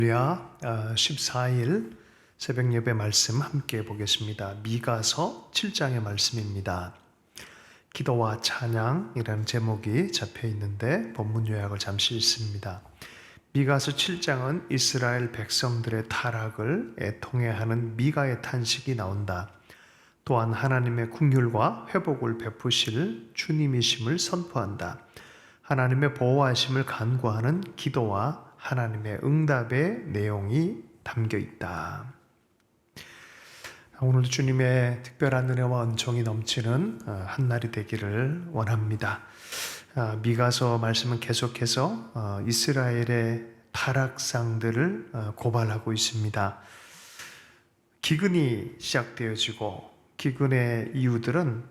할렐루야. 14일 새벽 예배 말씀 함께 보겠습니다. 미가서 7장의 말씀입니다. 기도와 찬양이라는 제목이 잡혀 있는데 본문 요약을 잠시 읽습니다. 미가서 7장은 이스라엘 백성들의 타락을 애통해하는 미가의 탄식이 나온다. 또한 하나님의 긍휼과 회복을 베푸실 주님이심을 선포한다. 하나님의 보호하심을 간구하는 기도와 하나님의 응답의 내용이 담겨 있다. 오늘도 주님의 특별한 은혜와 은총이 넘치는 한 날이 되기를 원합니다. 미가서 말씀은 계속해서 이스라엘의 타락상들을 고발하고 있습니다. 기근이 시작되어지고 기근의 이유들은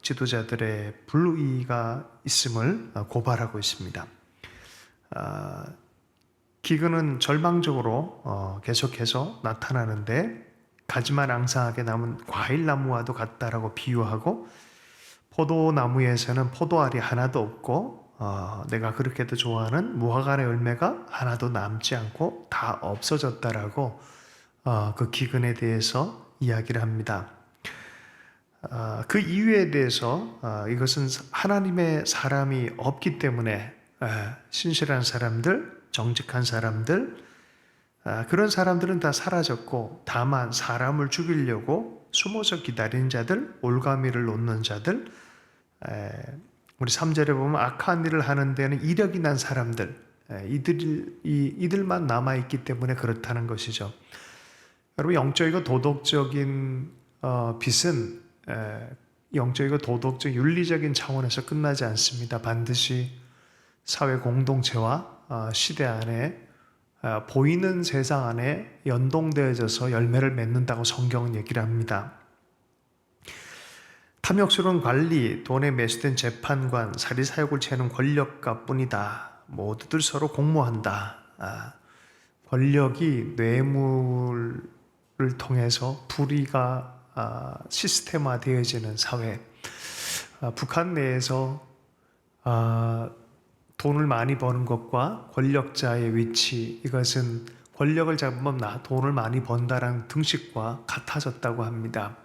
지도자들의 불의가 있음을 고발하고 있습니다. 기근은 절망적으로 계속해서 나타나는데 가지만 앙상하게 남은 과일나무와도 같다라고 비유하고, 포도나무에서는 포도알이 하나도 없고 내가 그렇게도 좋아하는 무화과의 열매가 하나도 남지 않고 다 없어졌다라고 그 기근에 대해서 이야기를 합니다. 그 이유에 대해서 이것은 하나님의 사람이 없기 때문에 신실한 사람들, 정직한 사람들, 그런 사람들은 다 사라졌고 다만 사람을 죽이려고 숨어서 기다린 자들, 올가미를 놓는 자들, 우리 3절에 보면 악한 일을 하는 데는 이력이 난 사람들, 이들만 남아있기 때문에 그렇다는 것이죠. 여러분, 영적이고 도덕적인 빛은 영적이고 도덕적 윤리적인 차원에서 끝나지 않습니다. 반드시 사회 공동체와 시대 안에 보이는 세상 안에 연동되어져서 열매를 맺는다고 성경은 얘기를 합니다. 탐욕스러운 관리, 돈에 매수된 재판관, 사리사욕을 채우는 권력가 뿐이다. 모두들 서로 공모한다. 권력이 뇌물을 통해서 불의가 시스템화되어지는 사회. 북한 내에서 돈을 많이 버는 것과 권력자의 위치, 이것은 권력을 잡으면 돈을 많이 번다라는 등식과 같아졌다고 합니다.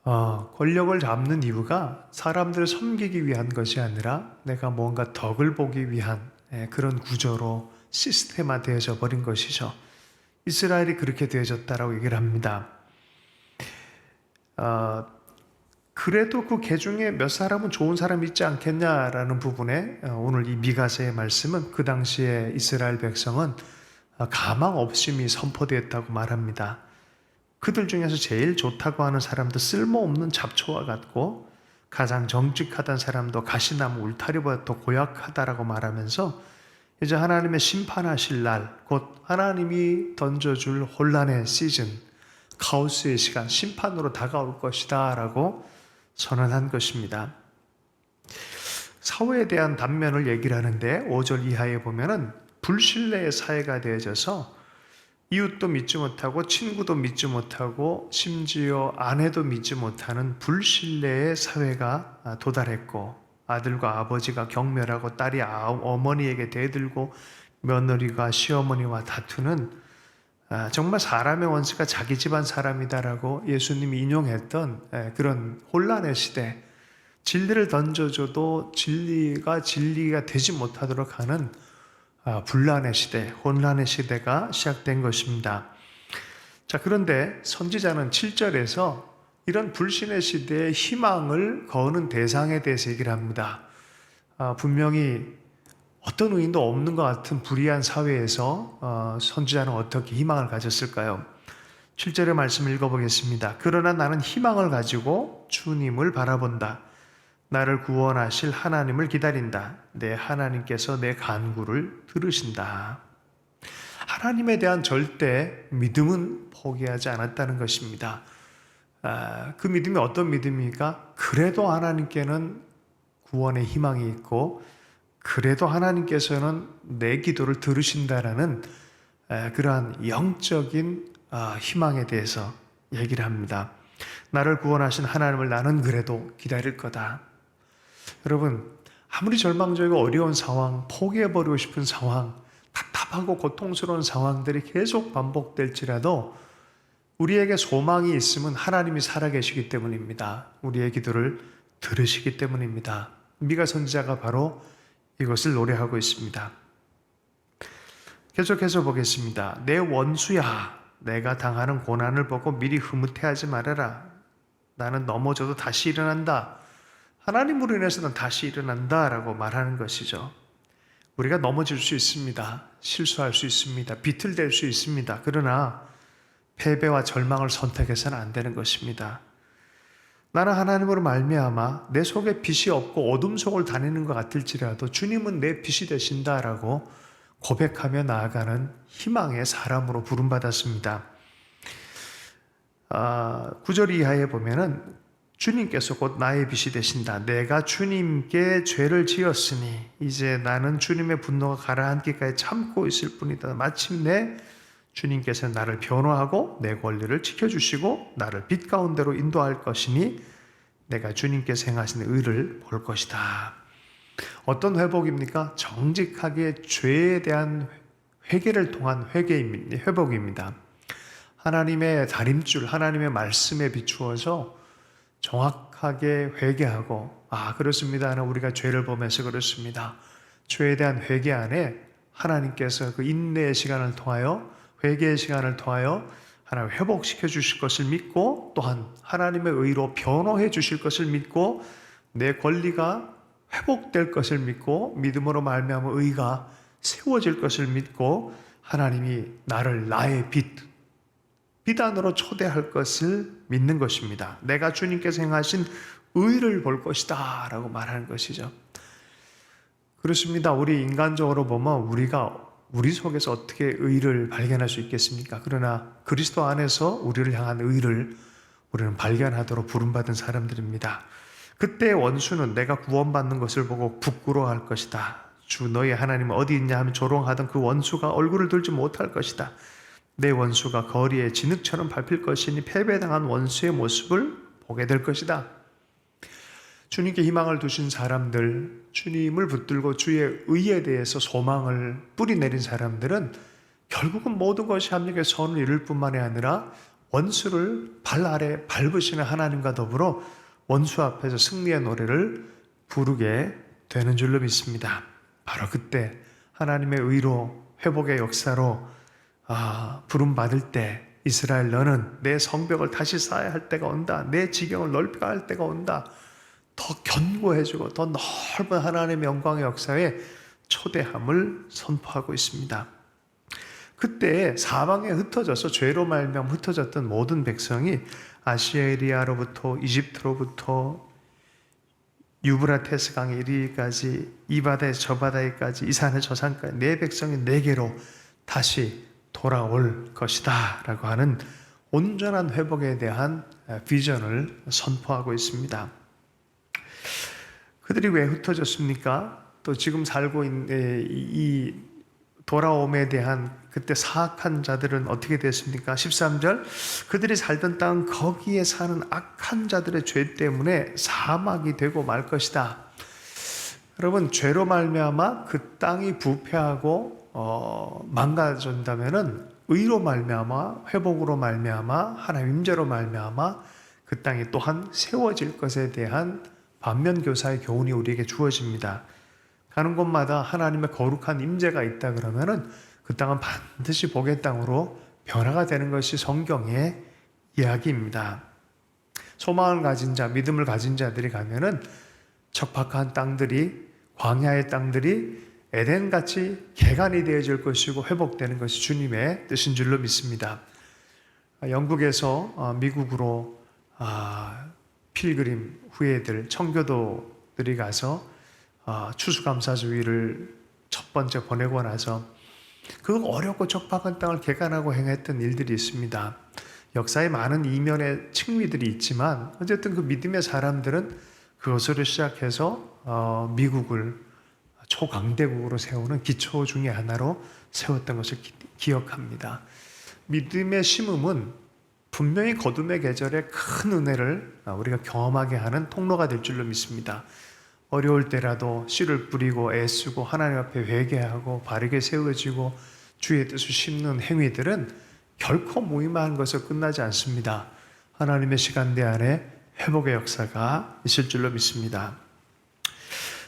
권력을 잡는 이유가 사람들을 섬기기 위한 것이 아니라 내가 뭔가 덕을 보기 위한 그런 구조로 시스템화되어져 버린 것이죠. 이스라엘이 그렇게 되어졌다라고 얘기를 합니다. 그래도 그 개 중에 몇 사람은 좋은 사람이 있지 않겠냐라는 부분에 오늘 이 미가서의 말씀은 그 당시에 이스라엘 백성은 가망 없음이 선포되었다고 말합니다. 그들 중에서 제일 좋다고 하는 사람도 쓸모없는 잡초와 같고 가장 정직하다는 사람도 가시나무 울타리보다 더 고약하다라고 말하면서 이제 하나님의 심판하실 날, 곧 하나님이 던져줄 혼란의 시즌, 카오스의 시간, 심판으로 다가올 것이다 라고 선언한 것입니다. 사회에 대한 단면을 얘기를 하는데 5절 이하에 보면은 불신뢰의 사회가 되어져서 이웃도 믿지 못하고 친구도 믿지 못하고 심지어 아내도 믿지 못하는 불신뢰의 사회가 도달했고, 아들과 아버지가 경멸하고 딸이 어머니에게 대들고 며느리가 시어머니와 다투는 정말 사람의 원수가 자기 집안 사람이다라고 예수님이 인용했던 그런 혼란의 시대, 진리를 던져줘도 진리가 되지 못하도록 하는 분란의 시대, 혼란의 시대가 시작된 것입니다. 자, 그런데 선지자는 7절에서 이런 불신의 시대에 희망을 거는 대상에 대해서 얘기를 합니다. 분명히 어떤 의인도 없는 것 같은 불의한 사회에서 선지자는 어떻게 희망을 가졌을까요? 7절의 말씀 읽어보겠습니다. 그러나 나는 희망을 가지고 주님을 바라본다. 나를 구원하실 하나님을 기다린다. 내 하나님께서 내 간구를 들으신다. 하나님에 대한 절대 믿음은 포기하지 않았다는 것입니다. 그 믿음이 어떤 믿음입니까? 그래도 하나님께는 구원의 희망이 있고 그래도 하나님께서는 내 기도를 들으신다라는 그러한 영적인 희망에 대해서 얘기를 합니다. 나를 구원하신 하나님을 나는 그래도 기다릴 거다. 여러분, 아무리 절망적이고 어려운 상황, 포기해버리고 싶은 상황, 답답하고 고통스러운 상황들이 계속 반복될지라도 우리에게 소망이 있으면 하나님이 살아계시기 때문입니다. 우리의 기도를 들으시기 때문입니다. 미가 선지자가 바로 이것을 노래하고 있습니다. 계속해서 보겠습니다. 내 원수야, 내가 당하는 고난을 보고 미리 흐뭇해하지 말아라. 나는 넘어져도 다시 일어난다. 하나님으로 인해서는 다시 일어난다 라고 말하는 것이죠. 우리가 넘어질 수 있습니다. 실수할 수 있습니다. 비틀댈 수 있습니다. 그러나 패배와 절망을 선택해서는 안 되는 것입니다. 나는 하나님으로 말미암아 내 속에 빛이 없고 어둠 속을 다니는 것 같을지라도 주님은 내 빛이 되신다라고 고백하며 나아가는 희망의 사람으로 부름받았습니다. 9절 이하에 보면은 주님께서 곧 나의 빛이 되신다. 내가 주님께 죄를 지었으니 이제 나는 주님의 분노가 가라앉기까지 참고 있을 뿐이다. 마침내 주님께서 나를 변호하고 내 권리를 지켜주시고 나를 빛 가운데로 인도할 것이니 내가 주님께서 행하신 의를 볼 것이다. 어떤 회복입니까? 정직하게 죄에 대한 회개를 통한 회복입니다. 하나님의 다림줄, 하나님의 말씀에 비추어서 정확하게 회개하고 그렇습니다. 우리가 죄를 보면서 그렇습니다. 죄에 대한 회개 안에 하나님께서 그 인내의 시간을 통하여 회개의 시간을 통하여 하나님 회복시켜 주실 것을 믿고 또한 하나님의 의로 변호해 주실 것을 믿고 내 권리가 회복될 것을 믿고 믿음으로 말미암아 의가 세워질 것을 믿고 하나님이 나를 나의 빛 안으로 초대할 것을 믿는 것입니다. 내가 주님께서 행하신 의를 볼 것이다 라고 말하는 것이죠. 그렇습니다. 우리 인간적으로 보면 우리 속에서 어떻게 의를 발견할 수 있겠습니까? 그러나 그리스도 안에서 우리를 향한 의를 우리는 발견하도록 부름받은 사람들입니다. 그때 원수는 내가 구원받는 것을 보고 부끄러워할 것이다. 주 너희 하나님은 어디 있냐 하면 조롱하던 그 원수가 얼굴을 들지 못할 것이다. 내 원수가 거리에 진흙처럼 밟힐 것이니 패배당한 원수의 모습을 보게 될 것이다. 주님께 희망을 두신 사람들, 주님을 붙들고 주의 의에 대해서 소망을 뿌리내린 사람들은 결국은 모든 것이 합력의 선을 이룰 뿐만이 아니라 원수를 발 아래 밟으시는 하나님과 더불어 원수 앞에서 승리의 노래를 부르게 되는 줄로 믿습니다. 바로 그때 하나님의 의로 회복의 역사로 부름받을 때 이스라엘 너는 내 성벽을 다시 쌓아야 할 때가 온다. 내 지경을 넓혀야 할 때가 온다. 더 견고해지고 더 넓은 하나님의 영광의 역사에 초대함을 선포하고 있습니다. 그때 사방에 흩어져서 죄로 말미암아 흩어졌던 모든 백성이 아시리아로부터 이집트로부터 유브라테스 강에 이르기까지 이 바다에서 저 바다에까지 이 산에 저 산까지 내 백성이 내게로 다시 돌아올 것이다 라고 하는 온전한 회복에 대한 비전을 선포하고 있습니다. 그들이 왜 흩어졌습니까? 또 지금 살고 있는 이 돌아옴에 대한 그때 사악한 자들은 어떻게 됐습니까? 13절 그들이 살던 땅은 거기에 사는 악한 자들의 죄 때문에 사막이 되고 말 것이다. 여러분 죄로 말미암아 그 땅이 부패하고 망가진다면은 의로 말미암아 회복으로 말미암아 하나님 임재로 말미암아 그 땅이 또한 세워질 것에 대한 반면교사의 교훈이 우리에게 주어집니다. 가는 곳마다 하나님의 거룩한 임재가 있다 그러면은 그 땅은 반드시 복의 땅으로 변화가 되는 것이 성경의 이야기입니다. 소망을 가진 자, 믿음을 가진 자들이 가면은 척박한 땅들이 광야의 땅들이 에덴같이 개간이 되어질 것이고 회복되는 것이 주님의 뜻인 줄로 믿습니다. 영국에서 미국으로 필그림 후예들, 청교도들이 가서 추수감사주의를 첫 번째 보내고 나서 그 어렵고 척박한 땅을 개간하고 행했던 일들이 있습니다. 역사에 많은 이면의 측면들이 있지만 어쨌든 그 믿음의 사람들은 그것으로 시작해서 미국을 초강대국으로 세우는 기초 중에 하나로 세웠던 것을 기억합니다. 믿음의 심음은 분명히 거둠의 계절에 큰 은혜를 우리가 경험하게 하는 통로가 될 줄로 믿습니다. 어려울 때라도 씨를 뿌리고 애쓰고 하나님 앞에 회개하고 바르게 세워지고 주의 뜻을 심는 행위들은 결코 무의미한 것으로 끝나지 않습니다. 하나님의 시간대 안에 회복의 역사가 있을 줄로 믿습니다.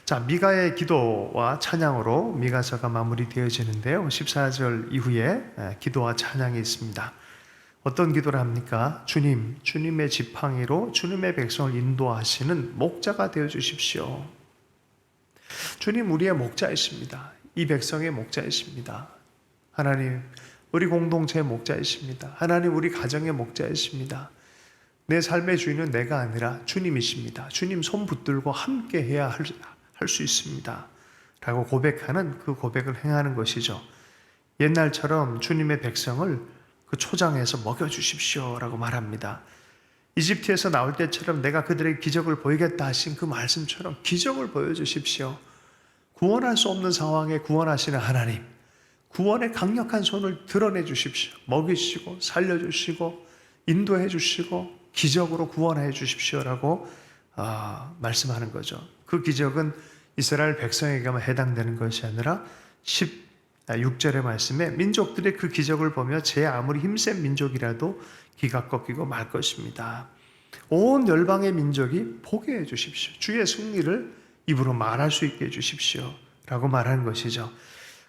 자, 미가의 기도와 찬양으로 미가서가 마무리되어지는데요. 14절 이후에 기도와 찬양이 있습니다. 어떤 기도를 합니까? 주님, 주님의 지팡이로 주님의 백성을 인도하시는 목자가 되어 주십시오. 주님, 우리의 목자이십니다. 이 백성의 목자이십니다. 하나님, 우리 공동체의 목자이십니다. 하나님, 우리 가정의 목자이십니다. 내 삶의 주인은 내가 아니라 주님이십니다. 주님 손 붙들고 함께 해야 할 수 있습니다. 라고 고백하는 그 고백을 행하는 것이죠. 옛날처럼 주님의 백성을 그 초장에서 먹여주십시오 라고 말합니다. 이집트에서 나올 때처럼 내가 그들에게 기적을 보이겠다 하신 그 말씀처럼 기적을 보여주십시오. 구원할 수 없는 상황에 구원하시는 하나님, 구원의 강력한 손을 드러내 주십시오. 먹이시고 살려주시고 인도해 주시고 기적으로 구원해 주십시오라고 말씀하는 거죠. 그 기적은 이스라엘 백성에게만 해당되는 것이 아니라 16절의 말씀에 민족들이 그 기적을 보며 제 아무리 힘센 민족이라도 기가 꺾이고 말 것입니다. 온 열방의 민족이 보게 해 주십시오. 주의 승리를 입으로 말할 수 있게 해 주십시오 라고 말하는 것이죠.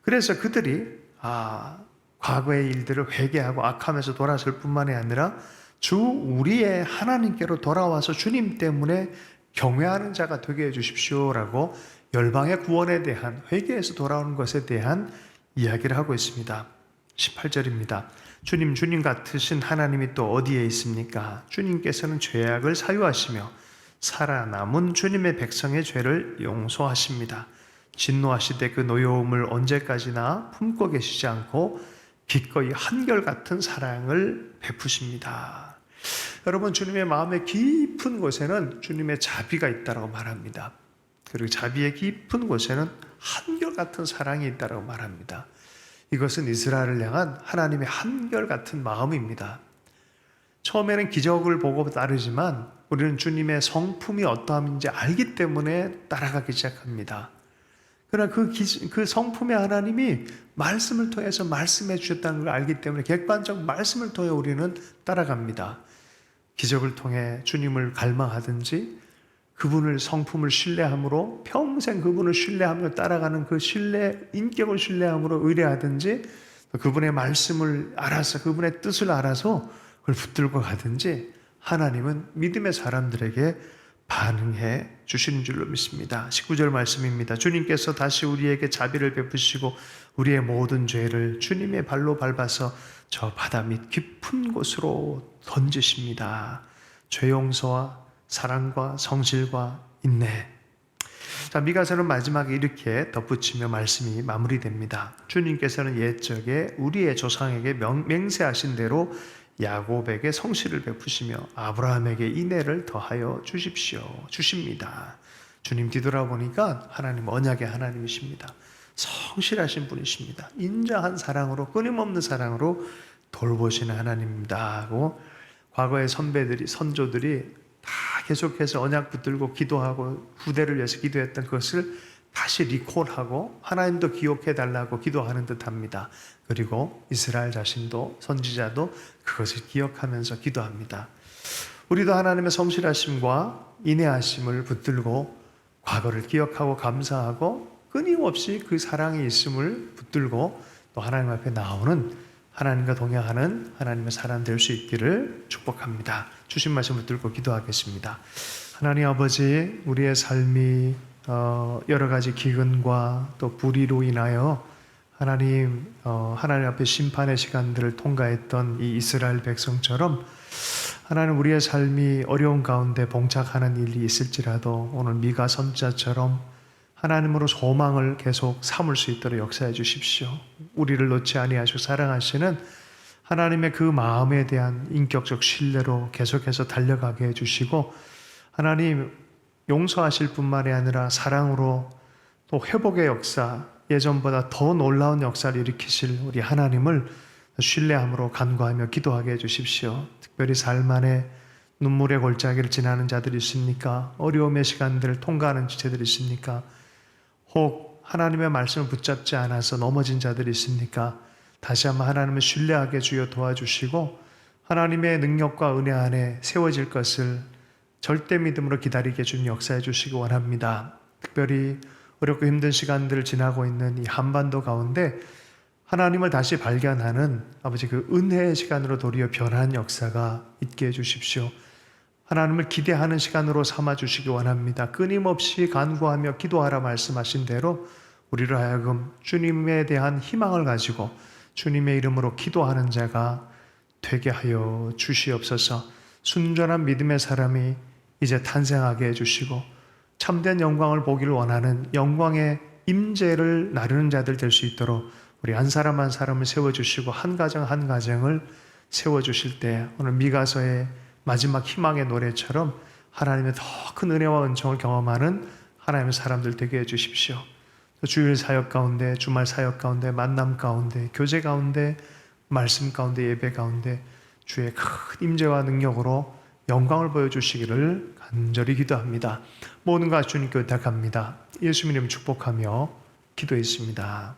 그래서 그들이 과거의 일들을 회개하고 악함에서 돌아설 뿐만이 아니라 주 우리의 하나님께로 돌아와서 주님 때문에 경외하는 자가 되게 해주십시오라고 열방의 구원에 대한, 회개에서 돌아오는 것에 대한 이야기를 하고 있습니다. 18절입니다. 주님 같으신 하나님이 또 어디에 있습니까? 주님께서는 죄악을 사유하시며 살아남은 주님의 백성의 죄를 용서하십니다. 진노하시되 그 노여움을 언제까지나 품고 계시지 않고 기꺼이 한결같은 사랑을 베푸십니다. 여러분, 주님의 마음의 깊은 곳에는 주님의 자비가 있다고 말합니다. 그리고 자비의 깊은 곳에는 한결같은 사랑이 있다고 말합니다. 이것은 이스라엘을 향한 하나님의 한결같은 마음입니다. 처음에는 기적을 보고 따르지만 우리는 주님의 성품이 어떠함인지 알기 때문에 따라가기 시작합니다. 그러나 그 성품의 하나님이 말씀을 통해서 말씀해 주셨다는 걸 알기 때문에 객관적 말씀을 통해 우리는 따라갑니다. 기적을 통해 주님을 갈망하든지 그분을 성품을 신뢰함으로 평생 그분을 신뢰하며 따라가는 그 인격을 신뢰함으로 의뢰하든지 그분의 말씀을 알아서 그분의 뜻을 알아서 그걸 붙들고 가든지 하나님은 믿음의 사람들에게 반응해 주시는 줄로 믿습니다. 19절 말씀입니다. 주님께서 다시 우리에게 자비를 베푸시고 우리의 모든 죄를 주님의 발로 밟아서 저 바다 밑 깊은 곳으로 던지십니다. 죄 용서와 사랑과 성실과 인내. 자, 미가서는 마지막에 이렇게 덧붙이며 말씀이 마무리됩니다. 주님께서는 옛적에 우리의 조상에게 맹세하신 대로 야곱에게 성실을 베푸시며 아브라함에게 인애를 더하여 주십니다. 주님 뒤돌아보니까 하나님 언약의 하나님이십니다. 성실하신 분이십니다. 인자한 사랑으로, 끊임없는 사랑으로 돌보시는 하나님입니다 하고 과거의 선조들이 다 계속해서 언약 붙들고 기도하고 후대를 위해서 기도했던 것을 다시 리콜하고 하나님도 기억해달라고 기도하는 듯합니다. 그리고 이스라엘 자신도 선지자도 그것을 기억하면서 기도합니다. 우리도 하나님의 성실하심과 인애하심을 붙들고 과거를 기억하고 감사하고 끊임없이 그 사랑이 있음을 붙들고 또 하나님 앞에 나오는 하나님과 동행하는 하나님의 사람 될 수 있기를 축복합니다. 주신 말씀 붙들고 기도하겠습니다. 하나님 아버지, 우리의 삶이 여러 가지 기근과 또 불의로 인하여 하나님 앞에 심판의 시간들을 통과했던 이 이스라엘 백성처럼 하나님 우리의 삶이 어려운 가운데 봉착하는 일이 있을지라도 오늘 미가 선지자처럼 하나님으로 소망을 계속 삼을 수 있도록 역사해 주십시오. 우리를 놓지 아니하시고 사랑하시는 하나님의 그 마음에 대한 인격적 신뢰로 계속해서 달려가게 해주시고 하나님 용서하실 뿐만이 아니라 사랑으로 또 회복의 역사, 예전보다 더 놀라운 역사를 일으키실 우리 하나님을 신뢰함으로 간구하며 기도하게 해주십시오. 특별히 삶 안에 눈물의 골짜기를 지나는 자들이 있습니까? 어려움의 시간들을 통과하는 지체들이 있습니까? 혹 하나님의 말씀을 붙잡지 않아서 넘어진 자들이 있습니까? 다시 한번 하나님을 신뢰하게 주여 도와주시고 하나님의 능력과 은혜 안에 세워질 것을 절대 믿음으로 기다리게 주님 역사해 주시기 원합니다. 특별히 어렵고 힘든 시간들을 지나고 있는 이 한반도 가운데 하나님을 다시 발견하는 아버지 그 은혜의 시간으로 도리어 변한 역사가 있게 해주십시오. 하나님을 기대하는 시간으로 삼아주시기 원합니다. 끊임없이 간구하며 기도하라 말씀하신 대로 우리를 하여금 주님에 대한 희망을 가지고 주님의 이름으로 기도하는 자가 되게 하여 주시옵소서. 순전한 믿음의 사람이 이제 탄생하게 해주시고 참된 영광을 보기를 원하는 영광의 임재를 나르는 자들 될 수 있도록 우리 한 사람 한 사람을 세워주시고 한 가정 한 가정을 세워주실 때 오늘 미가서의 마지막 희망의 노래처럼 하나님의 더 큰 은혜와 은총을 경험하는 하나님의 사람들 되게 해주십시오. 주일 사역 가운데, 주말 사역 가운데, 만남 가운데, 교제 가운데, 말씀 가운데, 예배 가운데 주의 큰 임재와 능력으로 영광을 보여주시기를 간절히 기도합니다. 모든 것 주님께 의탁합니다. 예수님 이름 축복하며 기도했습니다.